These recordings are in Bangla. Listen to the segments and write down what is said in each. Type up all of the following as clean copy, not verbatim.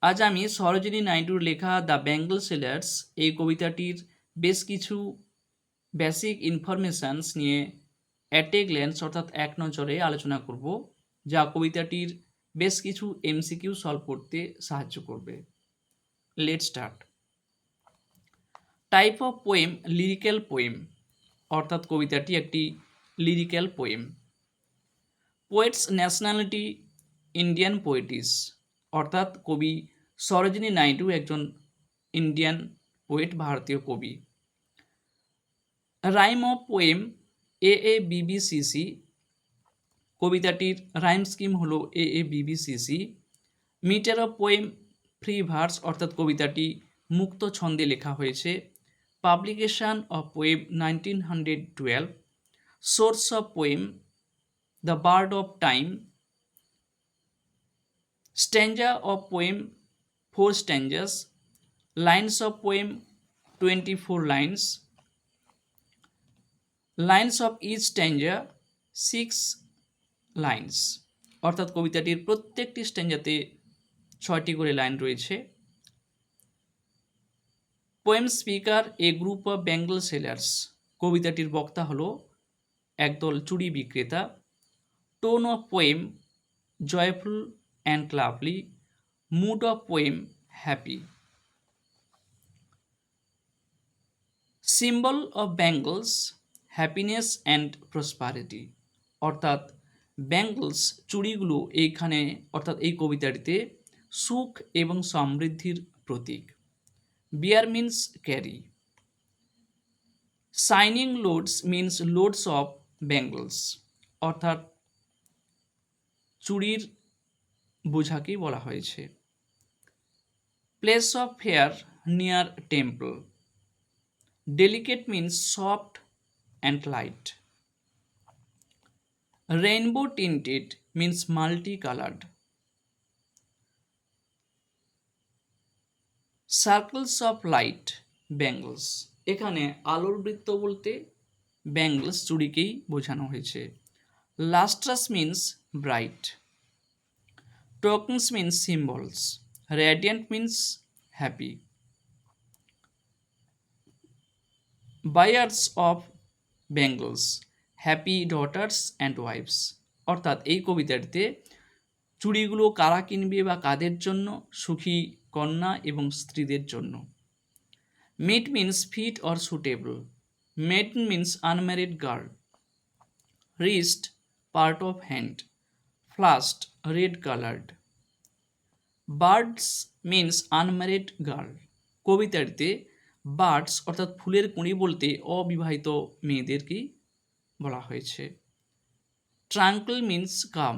আজ আমি সরোজিনী নাইডুর লেখা দ্য বেঙ্গল সেলার্স এই কবিতাটির বেশ কিছু বেসিক ইনফরমেশনস নিয়ে অ্যাট এ গ্ল্যান্স অর্থাৎ এক নজরে আলোচনা করব, যা কবিতাটির বেশ কিছু এমসিকিউ সলভ করতে সাহায্য করবে। Let's start. Type of poem lyrical poem, অর্থাৎ কবিতাটি একটি lyrical poem. Poet's nationality Indian poetess, অর্থাৎ কবি সরোজিনী নাইডু একজন ইন্ডিয়ান পোয়েট, ভারতীয় কবি। রাইম অফ পোয়েম AABBCC, কবিতাটির রাইম স্কিম হলো AABBCC। Metre of poem free verse, অর্থাৎ কবিতাটি মুক্ত ছন্দে লেখা হয়েছে। Publication of poem 1912। Source of poem the bird of time. Stanza of poem 4 stanzas. Lines of poem 24 lines. Lines of each stanza 6 lines, অর্থাৎ কবিতাটির প্রত্যেকটি স্ট্যাঞ্জাতে 6টি করে লাইন রয়েছে। Poem speaker a group of bangle sellers, কবিতাটির বক্তা হলো একদল চুড়ি বিক্রেতা। Tone of poem joyful and lovely. Mood of poem happy. Symbol of bangles happiness and prosperity, অর্থাৎ ব্যাঙ্গলস চুড়িগুলো এইখানে অর্থাৎ এই কবিতাটিতে সুখ এবং সমৃদ্ধির প্রতীক। Bear means carry. Shining loads means loads of bangles, অর্থাৎ চুড়ির বোঝাকেই বলা হয়েছে। Place of fair near temple. Delicate means soft and light. Rainbow tinted means multi coloured. Circles of light bangles, এখানে আলোর বৃত্ত বলতে ব্যাঙ্গলস চুড়িকেই বোঝানো হয়েছে। Lustrous means bright. Tokens means symbols. Radiant means happy. Buyers of bangles happy daughters and wifes, অর্থাৎ এই কবিতাটিতে চুড়িগুলো কারা কিনবে বা কাদের জন্য? সুখী কন্যা এবং স্ত্রীদের জন্য। Mate means fit or suitable. Maiden means unmarried girl. Wrist part of hand. Flushed red coloured. Birds means unmarried girl, কবিতাটিতে বার্ডস অর্থাৎ ফুলের কুঁড়ি বলতে অবিবাহিত মেয়েদেরকেই বলা হয়েছে। Tranquil means calm.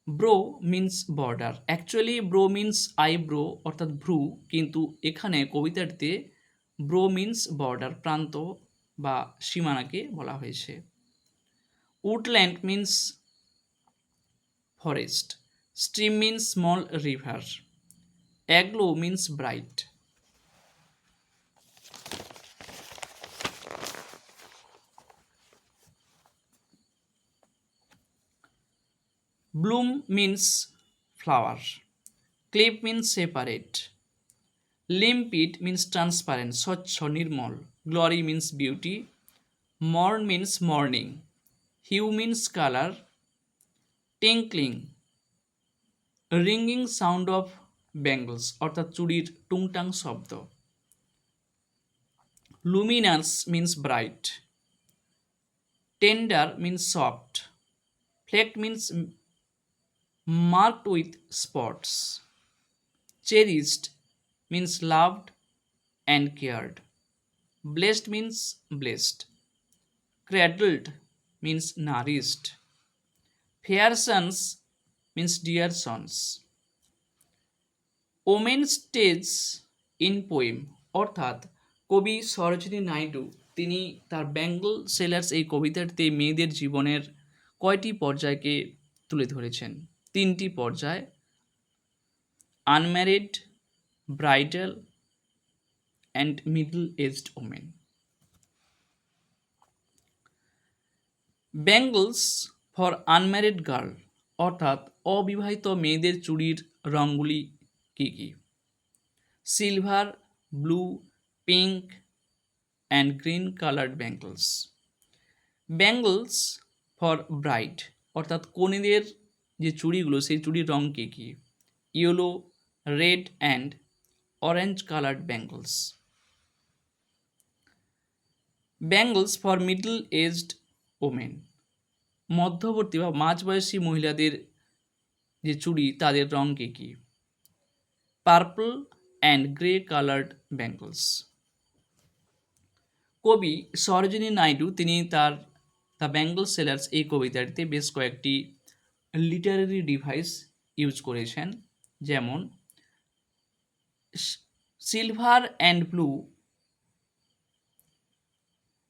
Brow means border, actually brow means eyebrow অর্থাৎ ভ্রু, কিন্তু এখানে কবিতাটিতে ব্রো মিন্স বর্ডার, প্রান্ত বা সীমানাকে বলা হয়েছে। Woodland means forest. Stream means small river. Aglow means bright. Bloom means flower. Clip means separate. Limpid means transparent, স্বচ্ছ নির্মল। Glory means beauty. Morn means morning. Hue means colour. Tinkling ringing sound of bangles, অর্থাৎ চুড়ির টুংটাং শব্দ। Luminous means bright. Tender means soft. Flecked means marked with spots. Cherished means loved and cared. Blessed means blessed. Cradled means nourished. Fair sons means dear sons. Women stage in poem, অর্থাৎ কবি সরোজিনী নাইডু তিনি তার বেঙ্গল সেলার্স এই কবিতাটিতে মেয়েদের জীবনের কয়টি পর্যায়কে তুলে ধরেছেন? 3টি পর্যায়: unmarried, bridal and middle aged women. Bangles for unmarried girl, অর্থাৎ অবিবাহিত মেয়েদের চুড়ির রঙগুলি কী কী? Silver, blue, pink and green coloured bangles. Bangles for bride অর্থাৎ কনেদের যে চুড়িগুলো সেই চুড়ির রং কী কী? Yellow, red and orange coloured bangles. Bangles for middle aged women মধ্যবর্তী বা মাঝবয়সী মহিলাদের যে চুড়ি তাদের রং কী কী? Purple and grey coloured bangles. কবি সরোজিনী নাইডু তিনি তার দ্য বেঙ্গল সেলার্স এই কবিতাটিতে বেশ কয়েকটি লিটারারি ডিভাইস ইউজ করেছেন, যেমন silver and blue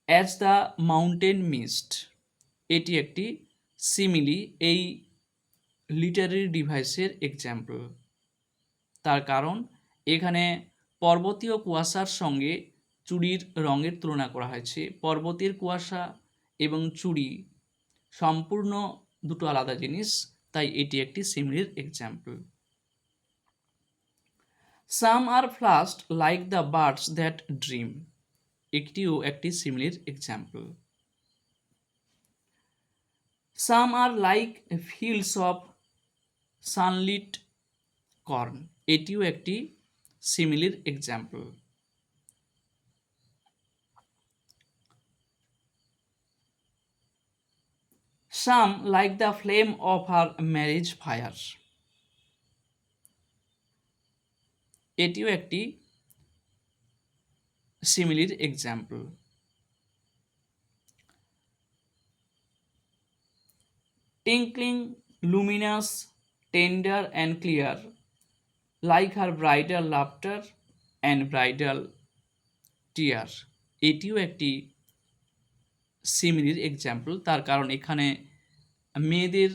as the mountain mist, এটি একটি সিমিলি এই লিটারারি ডিভাইসের এক্সাম্পল। তার কারণ এখানে পর্বতীয় কুয়াশার সঙ্গে চুড়ির রঙের তুলনা করা হয়েছে। পর্বতের কুয়াশা এবং চুড়ি সম্পূর্ণ দুটো আলাদা জিনিস, তাই এটি একটি সিমিলির example. Some are flushed like the birds that dream, এটিও একটি সিমিলির example. Some are like fields of sunlit corn, এটিও একটি সিমিলির example. Some like the flame of her marriage fire, এটিও একটি সিমিলির example. Tinkling, luminous, tender and clear like her bridal laughter and bridal tear, এটিও একটি সিমিলির এক্সাম্পল। তার কারণ এখানে মেয়েদের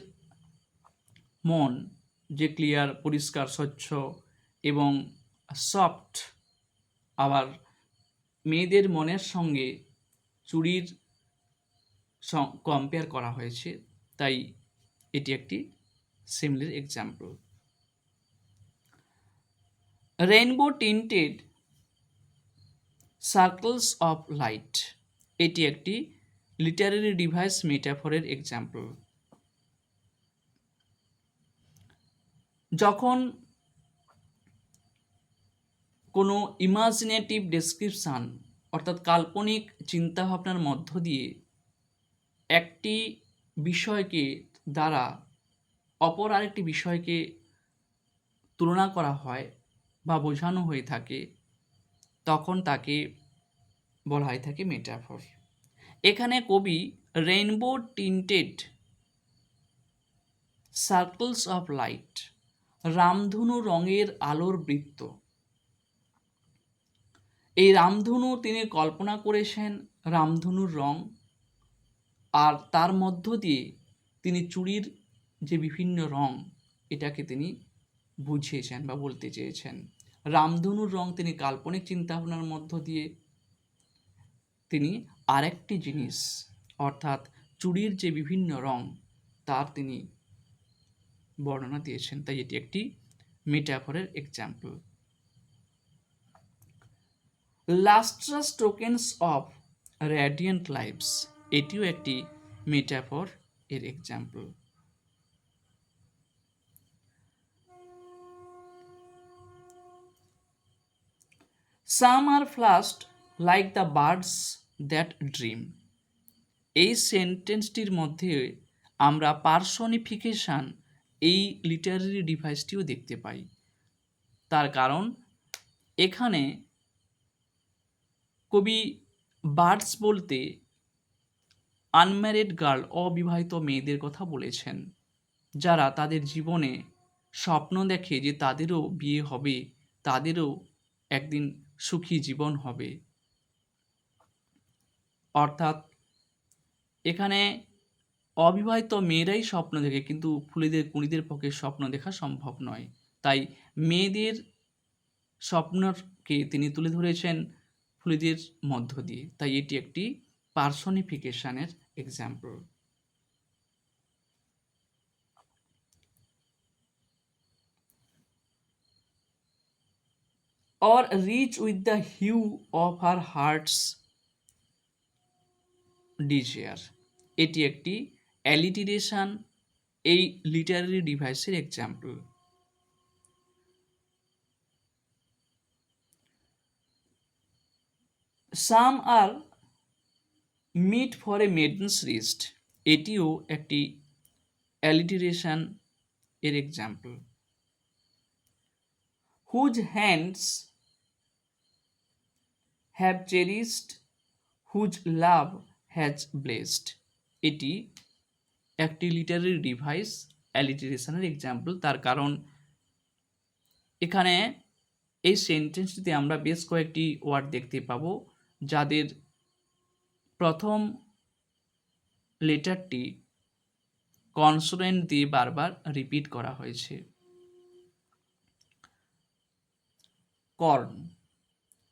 মন যে ক্লিয়ার, পরিষ্কার, স্বচ্ছ এবং সফট, আবার মেয়েদের মনের সঙ্গে চুড়ির কম্পেয়ার করা হয়েছে, তাই এটি একটি সিমিলির example. Rainbow tinted circles of light, এটি একটি লিটারারি ডিভাইস মেটাফরের এক্সাম্পল। যখন কোনো ইমাজিনেটিভ ডেসক্রিপশান অর্থাৎ কাল্পনিক চিন্তাভাবনার মধ্য দিয়ে একটি বিষয়কে দ্বারা অপর আরেকটি বিষয়কে তুলনা করা হয় বা বোঝানো হয়ে থাকে, তখন তাকে বলা হয়ে থাকে মেটাফর। এখানে কবি rainbow tinted circles of light, রামধনু রঙের আলোর বৃত্ত, এই রামধনু তিনি কল্পনা করেছেন রামধনুর রং, আর তার মধ্য দিয়ে তিনি চুড়ির যে বিভিন্ন রং এটাকে তিনি বুঝিয়েছেন বা বলতে চেয়েছেন। রামধনুর রং তিনি কাল্পনিক চিন্তাভাবনার মধ্য দিয়ে তিনি আরেকটি জিনিস অর্থাৎ চুড়ির যে বিভিন্ন রং তার তিনি বর্ণনা দিয়েছেন, তাই এটি একটি মেটাফরের example. Lustrous tokens of radiant lives, এটিও একটি মেটাফর এর example. Some are flushed like the birds that dream, এই সেন্টেন্সটির মধ্যে আমরা পার্সনিফিকেশান এই লিটারারি ডিভাইসটিও দেখতে পাই। তার কারণ এখানে কবি বার্ডস বলতে আনম্যারিড গার্ল, অবিবাহিত মেয়েদের কথা বলেছেন, যারা তাদের জীবনে স্বপ্ন দেখে যে তাদেরও বিয়ে হবে, তাদেরও একদিন সুখী জীবন হবে। অর্থাৎ এখানে অবিবাহিত মেয়েরাই স্বপ্ন দেখে, কিন্তু ফুলেদের কুঁড়িদের পক্ষে স্বপ্ন দেখা সম্ভব নয়, তাই মেয়েদের স্বপ্নকে তিনি তুলে ধরেছেন ফুলেদের মধ্য দিয়ে, তাই এটি একটি পার্সনিফিকেশনের example. or rich with the hue of her heart's desire। এটি একটি অ্যালিটিরেশন, এই লিটারারি ডিভাইসের example. Some are meet for a maiden's wrist, এটিও একটি অ্যালিটিরেশন এর example. Whose hands have cherished, whose love has blessed, এটি একটি লিটারারি ডিভাইস অ্যালিটারেশনের এক্সাম্পল। তার কারণ এখানে এই সেন্টেন্সটিতে আমরা বেশ কয়েকটি ওয়ার্ড দেখতে পাবো যাদের প্রথম লেটারটি কনসোনেন্ট দিয়ে বারবার রিপিট করা হয়েছে। কর্ন,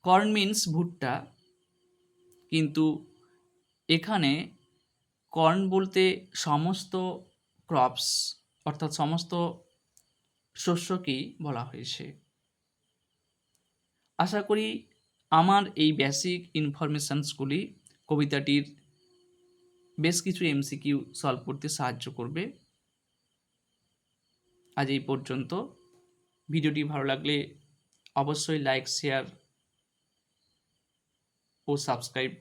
কর্ন মিন্স ভুট্টা, কিন্তু এখানে কর্ন বলতে সমস্ত ক্রপস অর্থাৎ সমস্ত শস্যকেই বলা হয়েছে। আশা করি আমার এই বেসিক ইনফরমেশনসগুলি কবিতাটির বেশ কিছু এমসিকিউ সলভ করতে সাহায্য করবে। আজ এই পর্যন্ত। ভিডিওটি ভালো লাগলে অবশ্যই লাইক, শেয়ার ও সাবস্ক্রাইব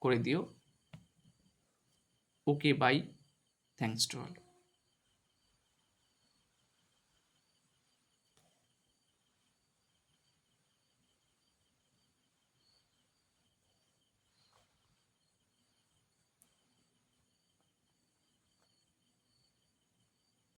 করে দিও। ওকে, বাই, থ্যাংকস টু অল।